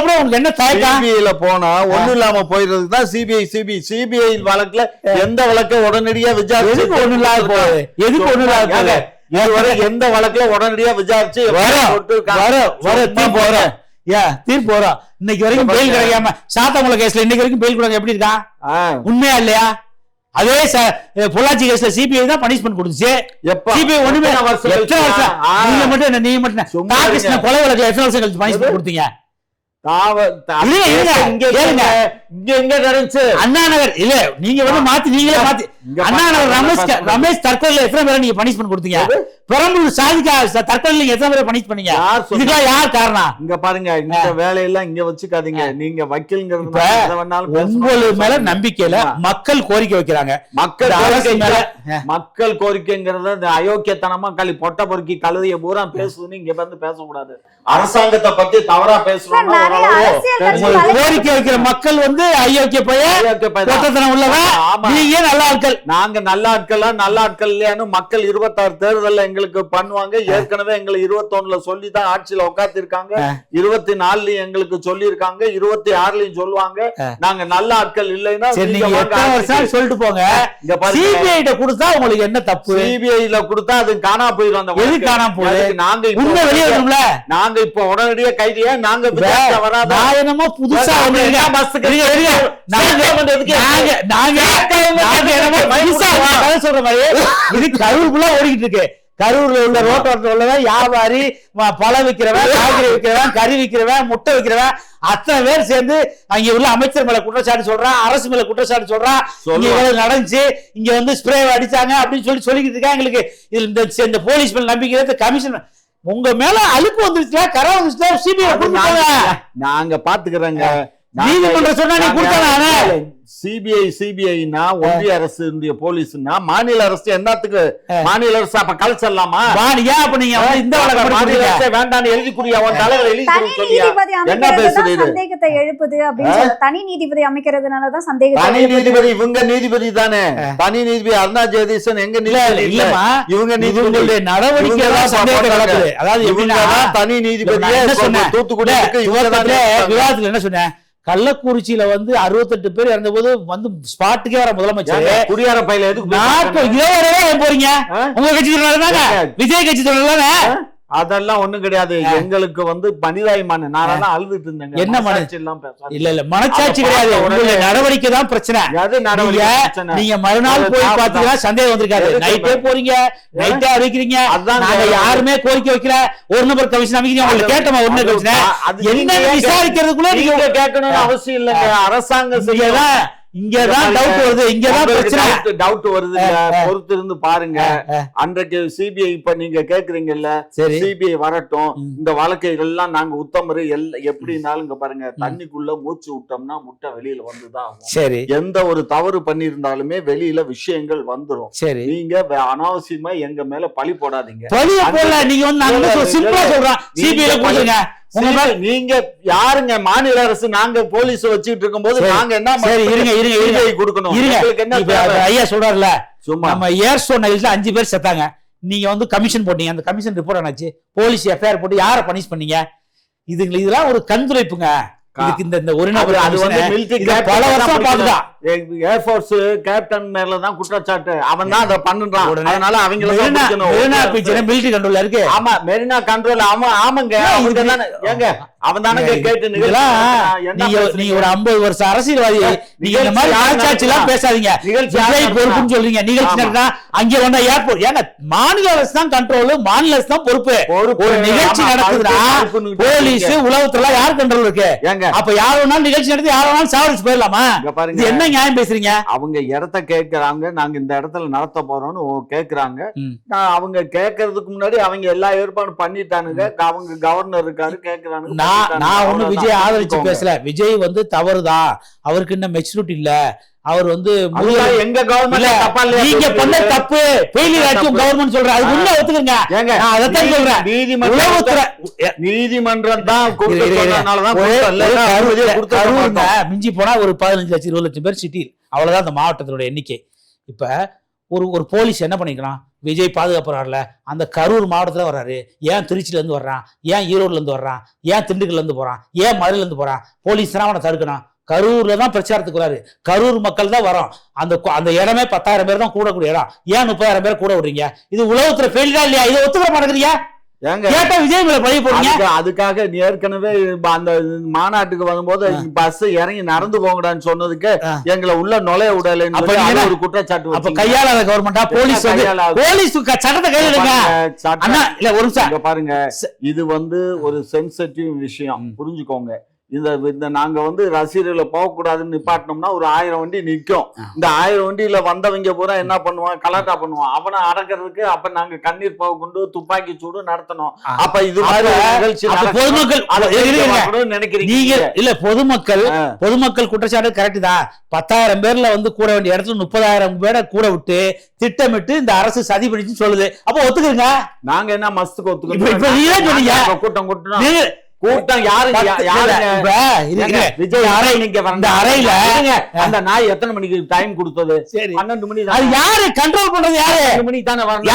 கூட உங்களுக்கு என்ன சிபிஐல போனா ஒண்ணும் இல்லாம போயிடுறதுக்கு தான் சிபிஐ வழக்குல எந்த வழக்க உடனடியா விசாரிச்சு ஒண்ணு இல்லாத போகுது. எதுக்கு ஒண்ணு இல்லாத போகுது? இதுவரை எந்த வழக்குல உடனடியா விசாரிச்சு தீர்ப்பு வரும். இன்னைக்கு வரைக்கும் பெயில் கிடைக்காம சாத்தாங்குளம் கேஸ்ல இன்னைக்கு வரைக்கும் பெயில் கொடுக்க எப்படி இருக்கான்? உண்மையா இல்லையா? அதே பொள்ளாச்சி கேஸ்ல சிபிஐ தான் பனிஷ்மெண்ட் கொடுத்துச்சு. சிபிஐ ஒண்ணுமே நீங்க மட்டும் கொலை வழக்குல எத்தனை வருஷம் கழிச்சு பனிஷ்மெண்ட் கொடுத்தீங்க? அண்ணா நகர் இல்ல, நீங்க வந்து மாத்தி நீங்களே மாத்தி அண்ணா நகர் ரமேஷ் தற்கொலை எத்தனை பேரை நீங்க பனிஷ்மெண்ட் கொடுத்தீங்க? பெரம்பலூர் சாதிக்கா தற்கொலை நீங்க எத்தனை பேரை பனிஷ் பண்ணீங்க? இதுக்கெல்லாம் யார் காரணம்? இங்க பாருங்க, இந்த வேலையெல்லாம் இங்க வச்சுக்காதீங்க. நீங்க வக்கீல்ங்கிறது உங்களுக்கு மேல நம்பிக்கையில மக்கள் கோரிக்கை வைக்கிறாங்க. மக்கள் கோரிக்கைங்கிறத இந்த அயோக்கியத்தனமா பொட்ட பொறுக்கி கழுதைய பூரா பேசுதுன்னு இங்க வந்து பேசக்கூடாது. அரசாங்கத்தை பத்தி தவறா பேசுறோம். கோரிக்கை வைக்கிற மக்கள் வந்து அயோக்கிய பையன் உள்ளவன். நீங்க நல்ல ஆட்கள், நாங்க நல்ல ஆட்கள் இல்லையானு மக்கள் 26 தேர்தல் எங்களுக்கு பண்ணுவாங்க. ஏற்கனவே எங்களை 21ல சொல்லிதான் ஆட்சியில உட்கார்த்திருக்காங்க. 24லயும் எங்களுக்கு சொல்லி இருக்காங்க, 26லயும் சொல்லுவாங்க. நாங்க நல்ல ஆட்கள் இல்லைன்னா சொல்லிட்டு போங்க. சிபிஐ கொடுத்தா உங்களுக்கு என்ன தப்பு? சிபிஐல கொடுத்தா அது காணா போயிடும். அந்த எது காணாம போகுது? நாங்க இப்ப உடனடியா கைதியா நாங்க என்னமோ புதுசா சொல்ற மாதிரி இது கரூருக்குள்ள ஓடிக்கிட்டு இருக்கு. கரூர்ல உள்ள ரோட்டோரத்தில் உள்ளவன் வியாபாரி, பழம் விற்கிறவன், காய்கறி விற்கிறவன், கறி விற்கிறவன், முட்டை விற்கிறவன், அத்தனை பேர் சேர்ந்து அங்க உள்ள அமைச்சர் மேல குற்றச்சாட்டு சொல்றான், அரசு மேல குற்றச்சாட்டு சொல்றான். இங்க இவ்வளவு நடந்துச்சு, இங்க வந்து ஸ்ப்ரே அடிச்சாங்க அப்படின்னு சொல்லிக்கிட்டு இருக்காங்க. எங்களுக்கு இதுல இந்த போலீஸ் மேல நம்பிக்கை, கமிஷன் உங்க மேல அழுப்பு வந்துருச்சுல, கரை வந்துச்சுல, சிபிஐ நாங்க பாத்துக்கிறோங்க. நீதிமன்றம் சொன்னா நீ கொடுத்தானே. சிபிஐனா ஒன்றிய அரசு போலீஸ்னா மாநில அரசு என்னத்துக்கு? மாநில அரசு அப்ப கலைச்சிடலாமா? அப்ப நீங்க இந்த மாநில அரசு வேண்டாம் எழுதி குறியா என்ன பேசுறீங்க? சந்தேகத்தை எழுப்புது அப்படின்னு தனி நீதிபதி அமைக்கிறதுனாலதான் சந்தேகம். தனி நீதிபதி இவங்க நீதிபதி தானே. தனி நீதிபதி அருணா ஜெகதீசன் எங்க நீதிபதி இல்லமா? இவங்க நீதிபதி நடவடிக்கை சந்தேகம் நடக்குது. அதாவது எப்படின்னா தனி நீதிபதியே தூத்துக்குடி விவாதத்துல என்ன சொன்னேன், கள்ளக்குறிச்சியில வந்து 68 பேர் இறந்த போது வந்து ஸ்பாட்டுக்கே வர முதலமைச்சர் குடியார பையில போறீங்க? உங்க கட்சி விஜய் கட்சி தொடர்தானே? அதெல்லாம் ஒண்ணும் கிடையாது. எங்களுக்கு வந்து மனிதாயமான நான் அழுதுட்டு இருந்தேன். என்ன மனசாட்சி இல்ல மனசாட்சி கிடையாது, உங்களுடைய நடவடிக்கை தான் பிரச்சனை. நீங்க மறுநாள் போய் பாத்தீங்கன்னா சந்தேகம் வந்திருக்காரு. நைட்டே போறீங்க, நைட்டே அறிவிக்கிறீங்க. நாங்க யாருமே கோரிக்கை வைக்கல, ஒரு நபர் கமிஷன் அமைக்கிறீங்க. உங்களுக்கு கேட்டோமா ஒண்ணு கமிஷன் என்ன விசாரிக்கிறதுக்குள்ள நீங்க கேட்கணும்னு அவசியம் இல்லைங்க. அரசாங்கம் இங்கதான் டவுட் வருது, இங்கதான் பிரச்சனை. டவுட் வருது, பொறுத்து இருந்து பாருங்க. அன்றைக்கு சிபிஐ இப்ப நீங்க கேக்குறீங்கல்ல, சிபிஐ வரட்டும், இந்த வழக்கைகள் எல்லாம் நாங்க உத்தமரு எப்படினாலும் இங்க பாருங்க, தண்ணிக்குள்ள மூச்சு விட்டோம்னா முட்டை வெளியில வந்துதான் ஆகும். சரி, எந்த ஒரு தவறு பண்ணிருந்தாலுமே வெளியில விஷயங்கள் வந்துரும். சரி, நீங்க அனாவசியமா எங்க மேல பழி போடாதீங்க. நீங்க வந்து சிம்பிளா சொல்றோம், சிபிஐ கொடுங்க. நீங்க யாருங்க? மாநில அரசு நாங்க போலீஸ் வச்சுட்டு இருக்கும் போது நாங்க என்ன கொடுக்கணும்? ஐயா சொல்றாருல, நம்ம ஏர்சோன் நைல்ல 5 பேர் செத்தாங்க. நீங்க வந்து கமிஷன் போட்டீங்க, அந்த கமிஷன் ரிப்போர்ட் என்னாச்சு? போலீஸ் எஃப்ஐஆர் போட்டு யாரை பனிஷ் பண்ணீங்க? இதெல்லாம் ஒரு கண்துடைப்புங்க. இதுக்கு இந்த ஒரு நபர் பல வருஷம் பாத்துட்டான். ஏர்போர்ஸ் கேப்டன் மேலதான் குற்றச்சாட்டு, அவன் தான் அதை பண்ணுறான். அதனால அவங்கள மிலிட்டரி கண்ட்ரோல்ல இருக்கு. ஆமா, மெரினா கண்ட்ரோல். ஆமாங்க, அவங்க தானே ஏங்க, அவன் தானே கேட்டு. நீங்க ஒரு 50 வருஷம் அரசியல்வாதி, நீங்க இந்த மாதிரி ஆட்சி எல்லாம் பேசாதீங்க. பொறுப்புன்னு சொல்றீங்க. நிகழ்ச்சி நடந்தா அங்கே வந்தா ஏர்போர்ட் ஏங்க மாநில அரசு தான் கண்ட்ரோல், மாநில அரசு தான் பொறுப்பு. ஒரு நிகழ்ச்சி நடக்குதுன்னா போலீஸ் உளவுத்துறை யார் கண்ட்ரோல் இருக்கு? அப்ப யார் வேணாலும் நிகழ்ச்சி நடத்தி யார் வேணாலும் சாவடிச்சு போயிடலாமா? என்ன நியாயம் பேசுறீங்க? அவங்க இடத்த கேட்கறாங்க, நாங்க இந்த இடத்துல நடத்த போறோம்னு கேக்குறாங்க. அவங்க கேட்கறதுக்கு முன்னாடி அவங்க எல்லா ஏற்பாடும் பண்ணிட்டானுங்க. அவங்க கவர்னர் இருக்காரு, கேக்குறாங்க. நான் ஒண்ணு விஜய் ஆதரிச்சு பேசல. விஜய் வந்து தவறுதான், அவருக்கு இன்னும் மெச்சூரிட்டி இல்ல. அவர் வந்து எங்க கவர்மெண்ட் நீங்க பண்ண தப்பு ஃபெயிலியர் ஆச்சும் கவர்மெண்ட் சொல்ற அது உண்மை ஒத்துக்குங்க. நான் அதைத்தான் சொல்றேன். நீதிமன்றம் தான் மிஞ்சி போனா ஒரு 15 லட்சம் 20 லட்சம் பேர் சிட்டி, அவ்வளவுதான் அந்த மாவட்டத்தினுடைய எண்ணிக்கை. இப்ப ஒரு போலீஸ் என்ன பண்ணிக்கலாம்? விஜய் பாதுகாப்புறாருல அந்த கரூர் மாவட்டத்துல வர்றாரு, ஏன் திருச்சியில இருந்து வர்றான், ஏன் ஈரோடுல இருந்து வர்றான், ஏன் திண்டுக்கல்ல இருந்து போறான், ஏன் மதுரையில இருந்து போறான்? போலீஸ் தான் அவனை தடுக்கணும். கரூர்ல தான் பிரச்சாரத்துக்கு வராரு, கரூர் மக்கள் தான் வரோம். அந்த இடமே 10,000 பேர் தான் கூடக்கூடிய இடம், ஏன் 30,000 பேர் கூட விடுறீங்க? இது உளவுத்துறை ஃபெயிலியரா இல்லையா? இதை ஒத்துக்க மாட்டேங்கிறீங்க. விஜய் மேல பழி போறீங்க. அதுக்காக ஏற்கனவே அந்த மாநாட்டுக்கு வரும்போது பஸ் இறங்கி நடந்து போங்கடான்னு சொன்னதுக்கு எங்களை உள்ள நுழைய விடல ஒரு குற்றச்சாட்டு. அப்ப கையாளாத கவர்மெண்டா? போலீஸ் சட்டத்தை கையில ஒரு நிமிஷம் பாருங்க. இது வந்து ஒரு சென்சிட்டிவ் விஷயம், புரிஞ்சுக்கோங்க. இந்த நாங்க வந்து ரசிகர்களை போகக்கூடாதுன்னு நிப்பாட்டினோம்னா ஒரு 1000 வண்டி நிற்கும். இந்த 1000 வண்டியில வந்தவங்க பூரா என்ன பண்ணுவான்? கலாட்டா பண்ணுவான். அவனை அடக்கிறதுக்கு அப்ப நாங்க கண்ணீர் போக கொண்டு துப்பாக்கி சூடு நடத்தணும். அப்ப இது மாதிரி நினைக்கிறீங்க இல்ல? பொதுமக்கள் குற்றச்சாட்டு கரெக்ட் தான். 10,000 பேர்ல வந்து கூட வேண்டிய இடத்துல 30,000 பேரை கூட விட்டு திட்டமிட்டு இந்த அரசு சதி பண்ணிச்சு சொல்லுது. அப்ப ஒத்துக்குங்க. நாங்க என்ன மஸ்துக்கு ஒத்துக்கிறோம்? கூட்டம் கூட்டம் யாரு விஜய் அறை நீங்க வந்த அறையில அந்த நாய் எத்தனை மணிக்கு டைம் கொடுத்தது? 12 மணி. அது யாரு கண்ட்ரோல் பண்றது? யாரு 2 மணிக்கு தானே வரணும்.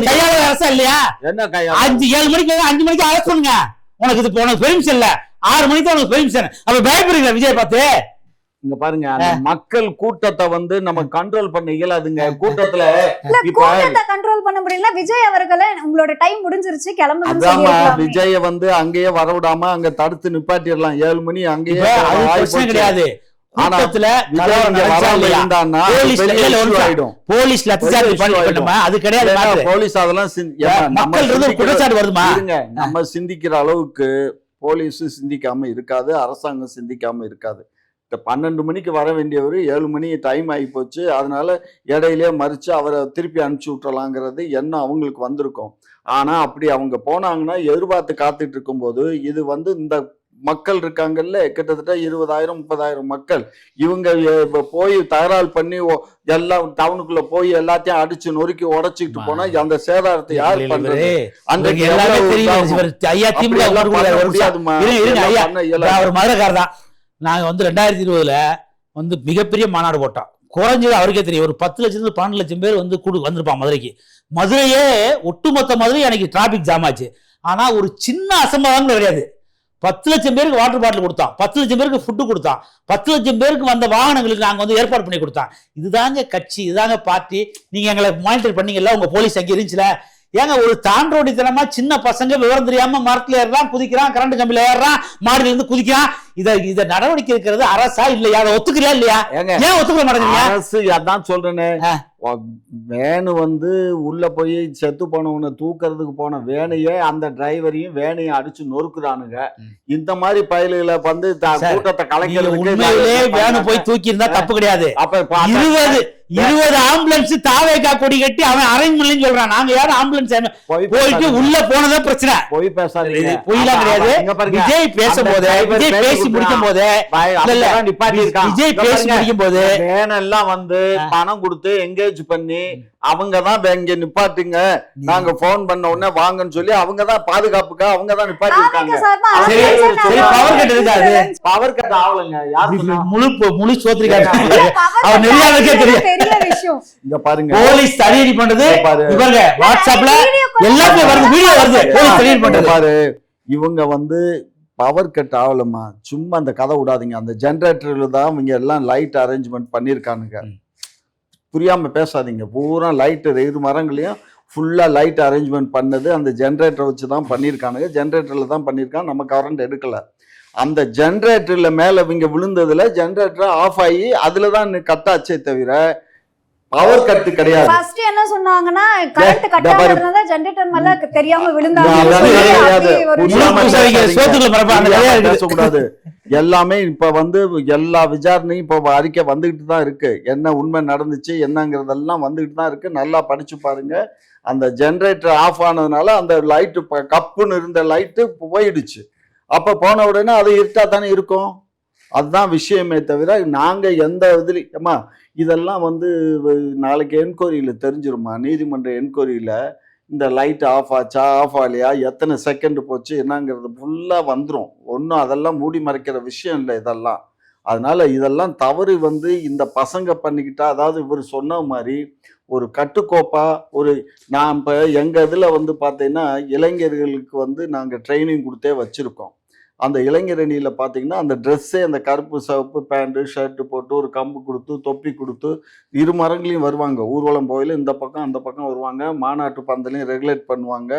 கையாள அரசா இல்லையா? என்ன கையாள? 5-7 மணிக்கு 5 மணிக்கு அரெஸ்ட் பண்ணுங்க. உனக்கு இது உனக்கு பெர்மிஷன் இல்ல, 6 மணிக்கு உனக்கு பெர்மிஷன். அப்ப பயப்படுறீங்க விஜய் பார்த்து? இங்க பாருங்க, மக்கள் கூட்டத்தை வந்து நம்ம கண்ட்ரோல் பண்ண இயலாதுங்க. கூட்டத்துல கண்ட்ரோல் பண்ண முடியல. விஜய் அவர்களை உங்களோட டைம் முடிஞ்சிருச்சு, கிளம்புங்க. விஜய வந்து அங்கேயே வர விடாம அங்க தடுத்து நிப்பாட்டிடலாம். 7 மணி அங்கேயே கிடையாது. நம்ம சிந்திக்கிற அளவுக்கு போலீஸ் சிந்திக்காம இருக்காது, அரசாங்கம் சிந்திக்காம இருக்காது. 12 மணிக்கு வர வேண்டியவர் 7 மணி டைம் ஆகி போச்சு, அதனால இடையிலே மறிச்சு அவரை திருப்பி அனுப்பிச்சு விட்டுறலாங்கிறது எண்ணம் அவங்களுக்கு வந்திருக்கும். ஆனா அப்படி அவங்க போனாங்கன்னா எதிர்பார்த்து காத்துட்டு இருக்கும்போது இது வந்து இந்த மக்கள் இருக்காங்கல்ல, கிட்டத்தட்ட 20,000-30,000 மக்கள், இவங்க போய் தகராறு பண்ணி எல்லாம் டவுனுக்குள்ள போய் எல்லாத்தையும் அடிச்சு நொறுக்கி உடைச்சிட்டு போனா அந்த சேதாரத்தை யார் பண்றது? நாங்க வந்து 2020 வந்து மிகப்பெரிய மாநாடு போட்டோம். குறைஞ்சது அவருக்கே தெரியும், ஒரு 10 லட்சம் 12 லட்சம் பேர் வந்து வந்திருப்பான் மதுரைக்கு. மதுரையே ஒட்டுமொத்த மதுரை அன்னைக்கு டிராபிக் ஜாம் ஆச்சு. ஆனா ஒரு சின்ன அசம்பாவம் கிடையாது. 10 லட்சம் பேருக்கு வாட்டர் பாட்டில் கொடுத்தான், 10 லட்சம் பேருக்கு ஃபுட்டு கொடுத்தான், 10 லட்சம் பேருக்கு வந்த வாகனங்களுக்கு நாங்க வந்து ஏற்பாடு பண்ணி கொடுத்தோம். இதுதாங்க கட்சி, இதுதாங்க பார்ட்டி. நீங்க எங்களை மானிட்டர் பண்ணீங்கல்ல, உங்க போலீஸ் அங்கே இருந்துச்சுல. ஏங்க ஒரு தாண்டோடித்தனமா சின்ன பசங்க விவரம் தெரியாம மரத்துல ஏறான், குதிக்கிறான், கரண்ட் கம்பியில ஏறான், மாடியில இருந்து குதிக்கிறான். இத நடவடிக்கை இருக்கிறது அரசா இல்லையா? அதை ஒத்துக்கிறியா இல்லையா? ஏன் ஒத்துக்க மாட்டேங்க? அரசு அதான் சொல்றேனே, வேனு வந்து உள்ள போய் செத்து போனவனை தூக்குறதுக்கு போன வேனையே அந்த டிரைவரையும் வேனையும் அடிச்சு நொறுக்குறானுங்க. இந்த மாதிரி பயல்களை வந்து கூட்டத்தை கலைக்கிறதுக்கு வேனு போய் தூக்கி இருந்தா தப்பு கிடையாது. அப்ப 20 ஆம்புலன்ஸ் தாவேக்கா கொடி கட்டி அவன் அரேஞ்ச்மெண்ட் சொல்றான். நாங்க யாரும் ஆம்புலன்ஸ் போயிட்டு உள்ள போனதே பிரச்சனை. போய் பேசாதீங்க, பொய்லாம் கிடையாது. விஜய் பேசும்போது, விஜய் பேசி முடிக்கும் போது, விஜய் பேசி முடிக்கும் போது வேனெல்லாம் வந்து பணம் கொடுத்து எங்கேஜ் பண்ணி அவங்கதான் இங்க நிப்பாட்டுங்க, நாங்க போன் பண்ண உடனே வாங்கன்னு சொல்லி அவங்கதான் பாதுகாப்புக்கா அவங்கதான் நிப்பாட்டி இருக்காங்க. பவர் கட் இருக்காது, பவர் கட் ஆகலங்க. முழு சோத்திரிக்காரு அவர் நெறியாளுக்கே தெரியும். இங்க பாருங்க, போலீஸ் தடியடி பண்றது பாருங்க, வாட்ஸ்அப்ல எல்லாமே வருது, வீடியோ வருது, போலீஸ் தடியடி பண்றது பாரு. இவங்க வந்து பவர் கட் ஆகலம்மா, சும்மா அந்த கதை விடாதீங்க. அந்த ஜென்ரேட்டர்ல தான் இவங்க எல்லாம் லைட் அரேஞ்ச்மெண்ட் பண்ணியிருக்கானுங்க. புரியாம பேசாதீங்க. பூரா லைட் 2 மரங்களையும் ஃபுல்லாக லைட் அரேஞ்ச்மெண்ட் பண்ணது அந்த ஜென்ரேட்டரை வச்சு தான் பண்ணியிருக்கானுங்க. ஜென்ரேட்டரில் தான் பண்ணியிருக்கான். நம்ம கரண்ட் எடுக்கலை. அந்த ஜென்ரேட்டரில் மேலே இவங்க விழுந்ததுல ஜென்ரேட்டர் ஆஃப் ஆகி அதில் தான் கட் ஆச்சே தவிர பவர் கட்டு கிடையாது. ஃபர்ஸ்ட் என்ன சொன்னாங்கன்னா கரண்ட் கட் ஆனதுனால ஜெனரேட்டர் மேல தெரியாம விழுந்தாங்க. எல்லாமே இப்ப வந்து எல்லா விசாரணையும் இப்ப அறிக்கை வந்துகிட்டு தான் இருக்கு. என்ன உண்மை நடந்துச்சு என்னங்கிறதெல்லாம் வந்துகிட்டு தான் இருக்கு. நல்லா படிச்சு பாருங்க. அந்த ஜெனரேட்டர் ஆஃப் ஆனதுனால அந்த லைட்டு கப்புன்னு இருந்த லைட்டு போயிடுச்சு. அப்ப போன உடனே அது இருட்டா தானே இருக்கும். அதுதான் விஷயமே தவிர நாங்க எந்த இதுலயுமா இதெல்லாம் வந்து நாளைக்கு என்கொயரியில தெரிஞ்சிருமா, நீதிமன்ற என்கொயரியில இந்த லைட் ஆஃப் ஆச்சா ஆஃப் ஆகலையா எத்தனை செகண்ட் போச்சு என்னங்கிறது ஃபுல்லா வந்துடும். ஒன்றும் அதெல்லாம் மூடி மறைக்கிற விஷயம் இல்லை இதெல்லாம். அதனால இதெல்லாம் தவறு வந்து இந்த பசங்க பண்ணிக்கிட்டா, அதாவது இவர் சொன்ன மாதிரி ஒரு கட்டுக்கோப்பா ஒரு நான் இப்போ எங்கள் இதில் வந்து பார்த்தீங்கன்னா இளைஞர்களுக்கு வந்து நாங்கள் ட்ரைனிங் கொடுத்தே வச்சுருக்கோம். அந்த இளைஞரணியில் பார்த்தீங்கன்னா அந்த ட்ரெஸ்ஸே அந்த கருப்பு சிவப்பு பேண்ட்டு ஷர்ட்டு போட்டு ஒரு கம்பு கொடுத்து தொப்பி கொடுத்து 2 மரங்களையும் வருவாங்க. ஊர்வலம் போயில இந்த பக்கம் அந்த பக்கம் வருவாங்க. மாநாட்டு பந்தலையும் ரெகுலேட் பண்ணுவாங்க.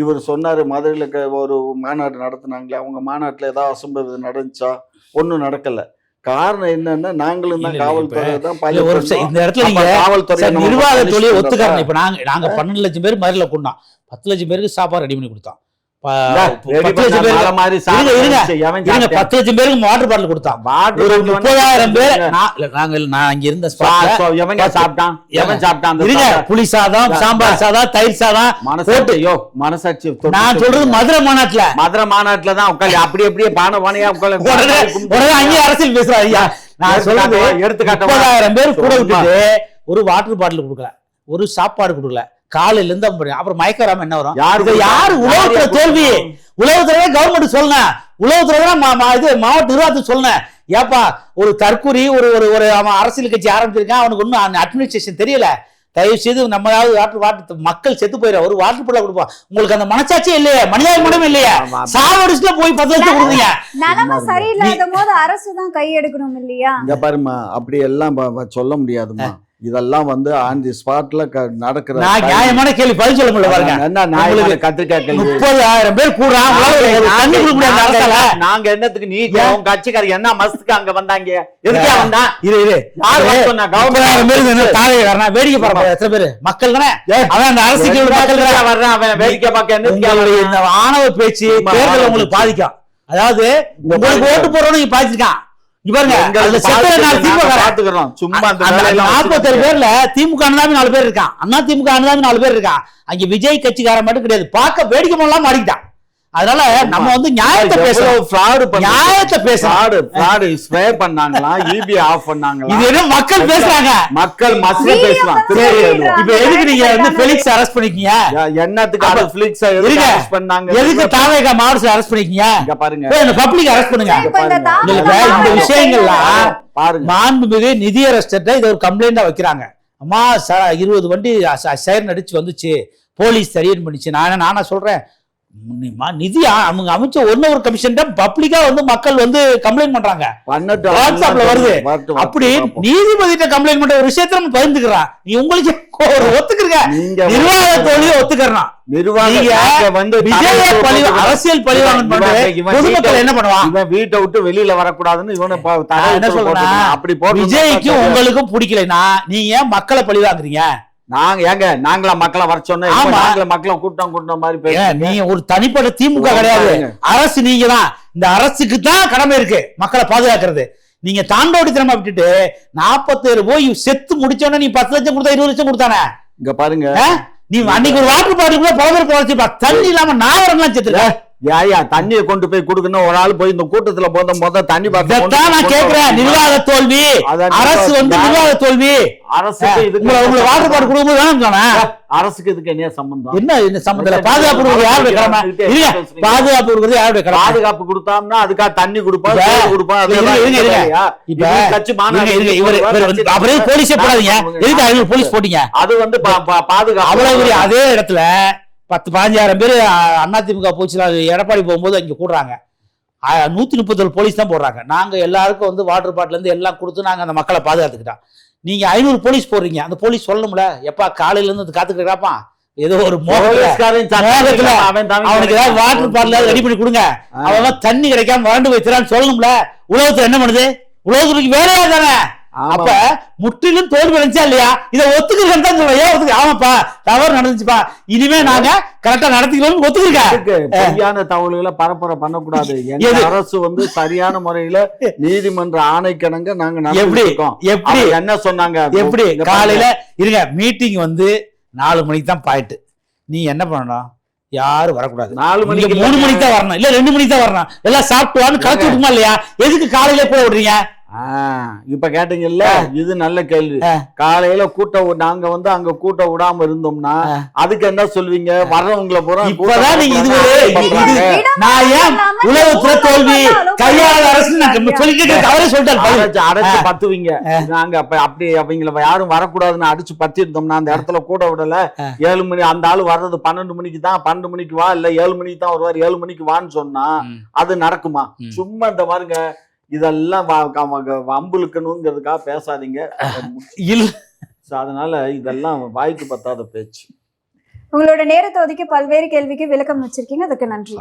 இவர் சொன்னார் மதுரையில் ஒரு மாநாடு நடத்துனாங்களே, அவங்க மாநாட்டில் ஏதாவது அசம்பவிதம் நடந்துச்சா? ஒன்றும் நடக்கலை. காரணம் என்னன்னா நாங்களும் தான் காவல்துறை தான் இந்த இடத்துல காவல்துறை நிர்வாக தொழிலை ஒத்துக்காரங்க. இப்ப நாங்க 12 லட்சம் பேர் மதுரையில கொண்டோம். 10 லட்சம் பேருக்கு சாப்பாடு ரெடி பண்ணி கொடுத்தோம். 10 லட்சம் பேருக்கு வாட்டர் பாட்டில் கொடுத்தான். ஒரு 30,000 பேர் நான் இங்க இருந்த புளி சாதம், சாம்பார் சாதம், தயிர் சாதம் மனசாட்சி. நான் சொல்றது மதுரை மாநாட்டுல தான் உட்காந்து அப்படி அப்படியே பானையா உட்காந்து அங்கேயே அரசியல் பேசுறா ஐயா. நான் சொல்றது எடுத்துக்காட்டு 30,000 பேர் கூட விட்டுட்டு ஒரு வாட்டர் பாட்டில் கொடுக்கல, ஒரு சாப்பாடு கொடுக்கல. காலையில இருந்து அப்புறம் மயக்கராம என்ன வரும்? யாரு உளவுத்துறை தோல்வி? உளவுத்துறை கவர்மெண்ட் சொல்லுங்க, உளவுத்துறை இது மாவட்ட நிர்வாகத்துக்கு சொல்லுங்க. ஏப்பா ஒரு தற்கூரி ஒரு அவன் அரசியல் கட்சி ஆரம்பிச்சிருக்கான், அவனுக்கு ஒன்னும் அட்மினிஸ்ட்ரேஷன் தெரியல. தயவு செய்து நம்மளாவது வாட்டர் மக்கள் செத்து போயிடும், ஒரு வாட்டர் பாட்டில் கொடுப்போம். உங்களுக்கு அந்த மனசாட்சியே இல்லையே, மனிதாபிமானம் இல்லையா? சாவடிச்சுல போய் 10 லட்சம் கொடுங்க. நிலைமை சரியில்லாத போது அரசு தான் கை எடுக்கணும் இல்லையா? இங்க பாருமா, அப்படி எல்லாம் சொல்ல முடியாதுமா. இதெல்லாம் வந்து ஆன் தி ஸ்பாட்ல நடக்கிற நியாயமான கேள்வி பதில் சொல்ல முடியல பாருங்க. என்ன நியாயமான கத்திரிக்காய் கேள்வி? 30,000 பேர் கூடுறாங்க. நாங்க என்னத்துக்கு நீ உங்க கட்சிக்காரங்க என்ன மஸ்துக்கு அங்க வந்தாங்க? எதுக்கா வந்தா? வேடிக்கை பாருங்க. எத்தனை பேரு மக்கள் தானே அவன் அந்த அரசுக்கு வர்றான். அவன் வேடிக்கை பார்க்க என்ன ஆணவ பேச்சு தேர்தல் உங்களுக்கு பாதிக்கும். அதாவது உங்களுக்கு ஓட்டு போறவனு பாதிச்சிருக்கான். திமுக 40 பேர்ல திமுக அண்ணாமி 4 பேர் இருக்கான். அண்ணா திமுக அண்ணாமி 4 பேர் இருக்கான். அங்க விஜய் கட்சிக்காரன் மட்டும் கிடையாது. பார்க்க வேடிக்கை பண்ணலாம் மாறிக்கிட்டான். அதனால நம்ம வந்து நியாயத்தை பேசணும். நியாயத்தை பேசணும். ஸ்ப்ரே பண்ணாங்களா, ஈபி ஆஃப் பண்ணாங்களா? இது என்ன மக்கள் பேசுறாங்க? மக்கள் மஸ்ல பேசலாம். இப்ப எதுக்கு நீங்க வந்து ஃபெலிக்ஸ் அரெஸ்ட் பண்ணிக்கீங்க? என்னத்துக்கு ஃபெலிக்ஸ் அரெஸ்ட் பண்ணாங்க? எதுக்கு தாவேகா மாவட்ட அரெஸ்ட் பண்ணிக்கீங்க? இங்க பாருங்க, இந்த பப்ளிக் அரெஸ்ட் பண்ணுங்க. இந்த விஷயங்கள்லாம் பாருங்க. மாண்புமிகு நிதியரசர்ட்ட இது ஒரு கம்ப்ளைண்டா வைக்கிறாங்க. அம்மா 20 வண்டி சைரன் அடிச்சு வந்துச்சு, போலீஸ் சரியன் பண்ணிச்சு. நானா சொல்றேன், நிதி அவங்க அமைச்ச ஒரு கமிஷன் பப்ளிக்கா வந்து மக்கள் வந்து கம்ப்ளைண்ட் பண்றாங்க, வாட்ஸ்அப்ல வருது. அப்படி நீதிபதிட்ட கம்ப்ளைண்ட் பண்ற ஒரு விஷயத்த நம்ம பகிர்ந்துக்கிறான். நீ உங்களுக்கு ஒத்துக்கிறீங்க, நிர்வாக தோல்வியை ஒத்துக்கிறான். அரசியல் பழிவாங்க பொதுமக்கள் என்ன பண்ணுவாங்க? வீட்டை விட்டு வெளியில வரக்கூடாதுன்னு இவனை என்ன சொல்றேன்? அப்படி விஜய்க்கும் உங்களுக்கும் பிடிக்கலைன்னா நீங்க ஏன் மக்களை பழிவாங்குறீங்க? நாங்களா மக்களை வர சொன்னோம், மக்களை கூட்டம் மாதிரி நீங்க ஒரு தனிப்பட்ட திமுக கிடையாது, அரசு. நீங்க தான், இந்த அரசுக்கு தான் கடமை இருக்கு மக்களை பாதுகாக்கிறது. நீங்க தாண்டோடித்தனமா விட்டுட்டு 47 போய் செத்து முடிச்சோன்னா நீ 10 லட்சம் கொடுத்தா 20 லட்சம் கொடுத்தானே. இங்க பாருங்க, நீ அன்னைக்கு ஒரு வாட்டர் பாட்டில் கூட பல பேர் போச்சுப்பா, தண்ணி இல்லாம 4 செத்துருக்க. தண்ணியை கொண்டு போய் கொடுக்கணும். ஒரு ஆள் போய் இந்த கூட்டத்துல போத தண்ணி நான் கேக்குறேன். நிர்வாக தோல்வி, அரசு வந்து நிர்வாக தோல்வி. அரசுக்கு உங்களுக்கு வாட்டர் பாட்டில் கொடுக்கும்போது வேணும். அரசுக்கு இதுக்கு என்ன சம்பந்தம்? என்ன சம்பந்தம்? பாதுகாப்பு கொடுக்குறது யாருடைய கடமை? பாதுகாப்பு கொடுக்குறது யாருடைய கடமை? பாதுகாப்பு கொடுத்தோம்னா அதுக்காக தண்ணி கொடுப்பான், கொடுப்பான். அவரே போலீஸே போடாதீங்க, எதுக்கு போலீஸ் போட்டீங்க? அது வந்து பாதுகாப்பு. அவ்வளவு அதே இடத்துல 10-15,000 பேர் அதிமுக போச்சு. எடப்பாடி போகும்போது அங்க கூடுறாங்க. 137 போலீஸ் தான் போடுறாங்க. நாங்கள் எல்லாருக்கும் வந்து வாட்டர் பாட்டிலேருந்து எல்லாம் கொடுத்து நாங்கள் அந்த மக்களை பாதுகாத்துக்கிட்டோம். நீங்கள் 500 போலீஸ் போடுறீங்க, அந்த போலீஸ் சொல்லணும்ல, எப்பா காலையிலேருந்து அது காத்துக்கிறாப்பா, ஏதோ ஒரு அவனுக்கு ஏதாவது வாட்டர் பாட்டில் ரெடி பண்ணி கொடுங்க, அவன் தண்ணி கிடைக்காம வறண்டு வைக்கிறான்னு சொல்லணும்ல. உலகத்துல என்ன பண்ணுது? உலகத்துக்கு வேலையா தானே. அப்ப முற்றிலும் தோல்வி அடைஞ்சா இல்லையா? இதை ஒத்துக்கிறேன் தான் சொல்றேன். ஆமாப்பா தவறு நடந்துச்சுப்பா, இனிமே நாங்க கரெக்டா நடத்திக்கணும் ஒத்துக்கிறேன். சரியான தகவல்களை பரப்புரை பண்ணக்கூடாது. அரசு வந்து சரியான முறையில நீதிமன்ற ஆணைக்கிணங்க நாங்க எப்படி என்ன சொன்னாங்க, எப்படி காலையில இருங்க மீட்டிங் வந்து 4 மணிக்கு தான் பாயிட்டு. நீ என்ன பண்ணணும்? யாரும் வரக்கூடாது. 4 மணிக்கு 3 மணிக்கு தான் வரணும், இல்ல 2 மணிக்கு தான் வரணும். எல்லாம் சாப்பிட்டு கலச்சு விடுமா இல்லையா? எதுக்கு காலையில போய் விடுறீங்க? இப்ப கேட்டீங்கல்ல, இது நல்ல கேள்வி. காலையில கூட்டம் நாங்க வந்து அங்க கூட்டம் விடாம இருந்தோம்னா அதுக்கு என்ன சொல்வீங்க? வர்றவங்களை பூரா இப்பதான் நீங்க நான் ஏன் உலகத்துல தோல்வி கையாள அரசு அடைச்சு பத்துவீங்க. நாங்க அப்படி அவங்களை யாரும் வரக்கூடாதுன்னு அடிச்சு பத்தி இருந்தோம்னா அந்த இடத்துல கூட விடல. 7 மணி அந்த ஆளு வர்றது 12 மணிக்கு தான், 12 மணிக்கு வா, இல்ல 7 மணிக்கு தான் வருவார், 7 மணிக்கு வான்னு சொன்னா அது நடக்குமா? சும்மா இந்த பாருங்க, இதெல்லாம் வம்புலுக்கணுங்கிறதுக்காக பேசாதீங்க. அதனால இதெல்லாம் வாய்க்கு பத்தாத பேச்சு. உங்களோட நேரத்தை ஒதுக்கி பல்வேறு கேள்விக்கு விளக்கம் வச்சிருக்கீங்க, அதுக்கு நன்றி.